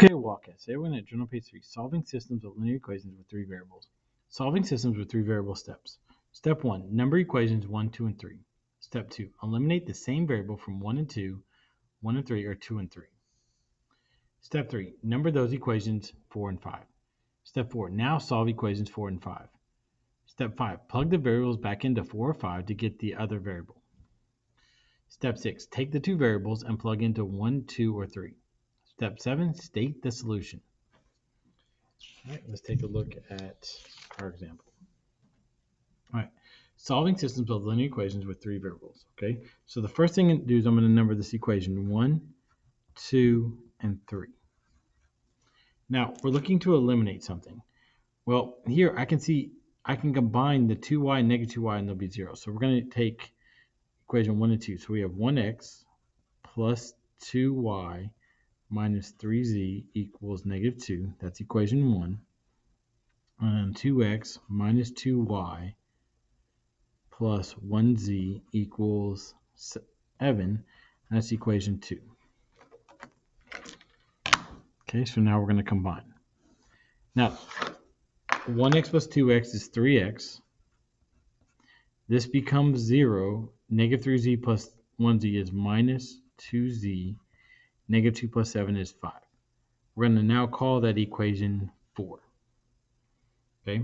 Okay, Walker. Today we're going to journal page 3, solving systems of linear equations with 3 variables. Solving systems with 3 variable steps. Step 1, number equations 1, 2, and 3. Step 2, eliminate the same variable from 1 and 2, 1 and 3, or 2 and 3. Step 3, number those equations 4 and 5. Step 4, now solve equations 4 and 5. Step 5, plug the variables back into 4 or 5 to get the other variable. Step 6, take the 2 variables and plug into 1, 2, or 3. Step 7, state the solution. All right, let's take a look at our example. All right, solving systems of linear equations with 3 variables. Okay, so the first thing to do is I'm going to number this equation 1, 2, and 3. Now, we're looking to eliminate something. Well, here I can see I can combine the 2y and negative 2y and they'll be 0. So we're going to take equation 1 and 2. So we have 1x plus 2y minus 3z equals negative 2. That's equation 1. And 2x minus 2y plus 1z equals 7. And that's equation 2. Okay, so now we're going to combine. Now, 1x plus 2x is 3x. This becomes 0. Negative 3z plus 1z is minus 2z. Negative 2 plus 7 is 5. We're going to now call that equation 4. Okay.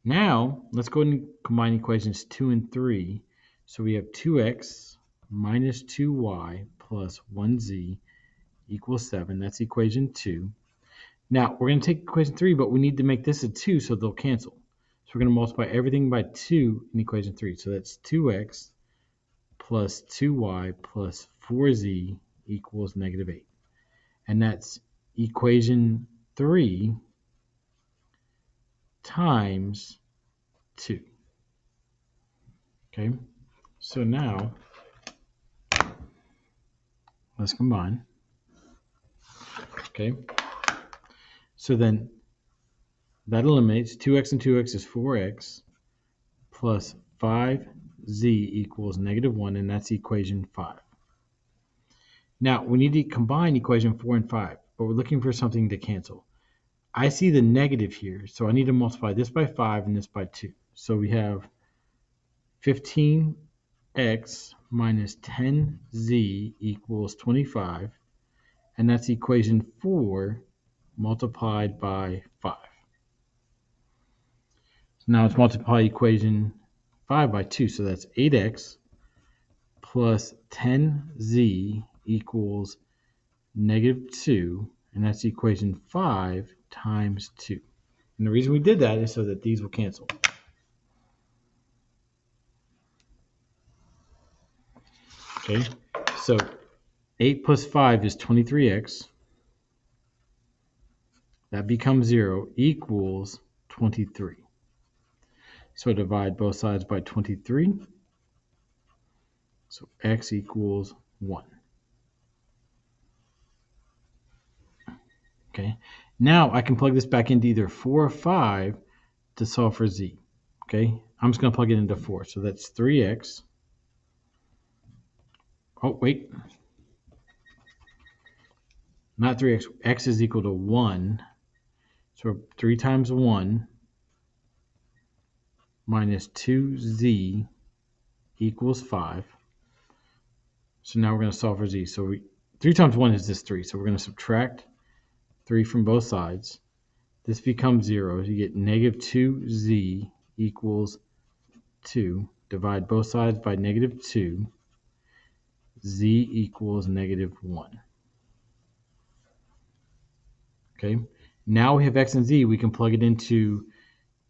Now, let's go ahead and combine equations 2 and 3. So we have 2x minus 2y plus 1z equals 7. That's equation 2. Now, we're going to take equation 3, but we need to make this a 2 so they'll cancel. So we're going to multiply everything by 2 in equation 3. So that's 2x plus 2y plus 4z equals negative 8. And that's equation 3 times 2. Okay, so now let's combine. Okay, so then that eliminates 2x and 2x is 4x plus 5z equals negative 1, and that's equation 5. Now we need to combine equation 4 and 5, but we're looking for something to cancel. I see the negative here, so I need to multiply this by 5 and this by 2. So we have 15x minus 10z equals 25, and that's equation 4 multiplied by 5. So now let's multiply equation 5 by 2, so that's 8x plus 10z equals negative 2, and that's equation 5 times 2. And the reason we did that is so that these will cancel. Okay, so 8 plus 5 is 23x. That becomes 0 equals 23. So divide both sides by 23. So x equals 1. Okay, now I can plug this back into either 4 or 5 to solve for z. Okay, I'm just going to plug it into 4. So that's 3x. Oh, wait. Not 3x. X is equal to 1. So 3 times 1 minus 2z equals 5. So now we're going to solve for z. So 3 times 1 is this 3. So we're going to subtract 3 from both sides. This becomes 0. You get negative 2z equals 2. Divide both sides by negative 2. Z equals negative 1. Okay. Now we have x and z. We can plug it into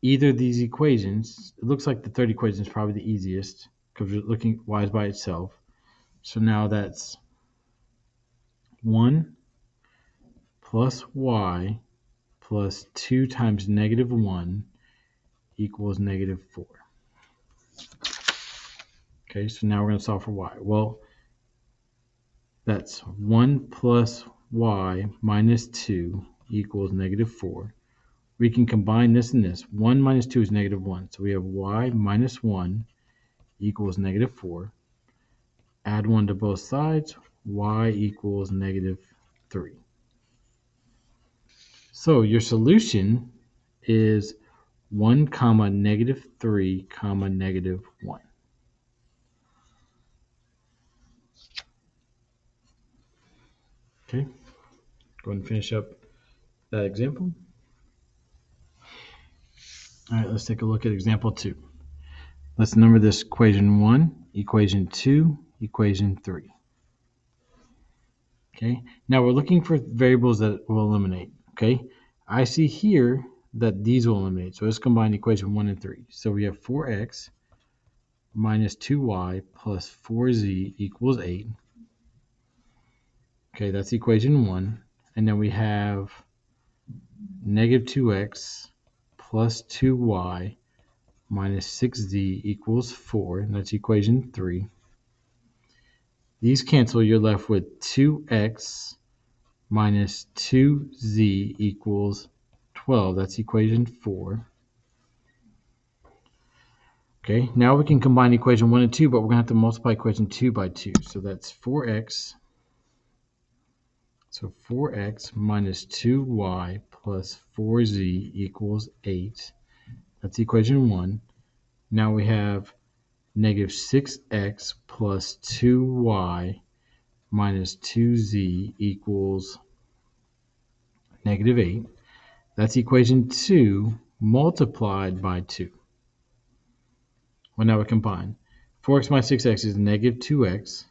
either of these equations. It looks like the third equation is probably the easiest because we're looking y is by itself. So now that's 1 plus y plus 2 times negative 1 equals negative 4. Okay, so now we're going to solve for y. Well, that's 1 plus y minus 2 equals negative 4. We can combine this and this. 1 minus 2 is negative 1. So we have y minus 1 equals negative 4. Add 1 to both sides. Y equals negative 3. So your solution is 1, negative 3, negative 1. Okay, go ahead and finish up that example. All right, let's take a look at example 2. Let's number this equation 1, equation 2, equation 3. Okay, now we're looking for variables that will eliminate. Okay, I see here that these will eliminate. So let's combine equation 1 and 3. So we have 4x minus 2y plus 4z equals 8. Okay, that's equation 1. And then we have negative 2x plus 2y minus 6z equals 4. And that's equation 3. These cancel. You're left with 2x minus 2z equals 12. That's equation 4. Okay, now we can combine equation 1 and 2, but we're going to have to multiply equation 2 by 2. So that's 4x. So 4x minus 2y plus 4z equals 8. That's equation 1. Now we have negative 6x plus 2y minus 2z equals negative 8. That's equation 2 multiplied by 2. Well, now we combine. 4x minus 6x is negative 2x.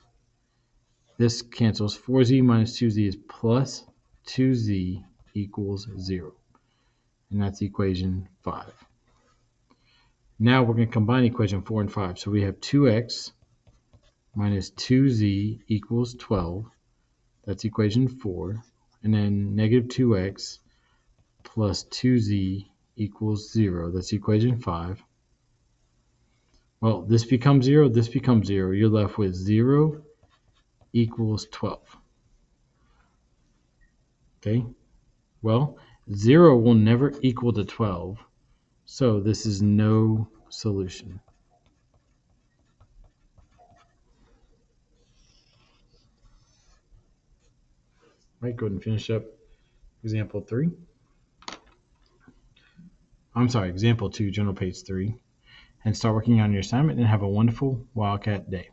This cancels. 4z minus 2z is plus 2z equals 0. And that's equation 5. Now we're going to combine equation 4 and 5. So we have 2x minus 2z equals 12. That's equation 4. And then negative 2x plus 2z equals 0. That's equation 5. Well, this becomes 0, this becomes 0. You're left with 0 equals 12. Okay? Well, 0 will never equal to 12, so this is no solution. All right, go ahead and finish up example 3. I'm sorry, example 2, journal page 3. And start working on your assignment and have a wonderful Wildcat day.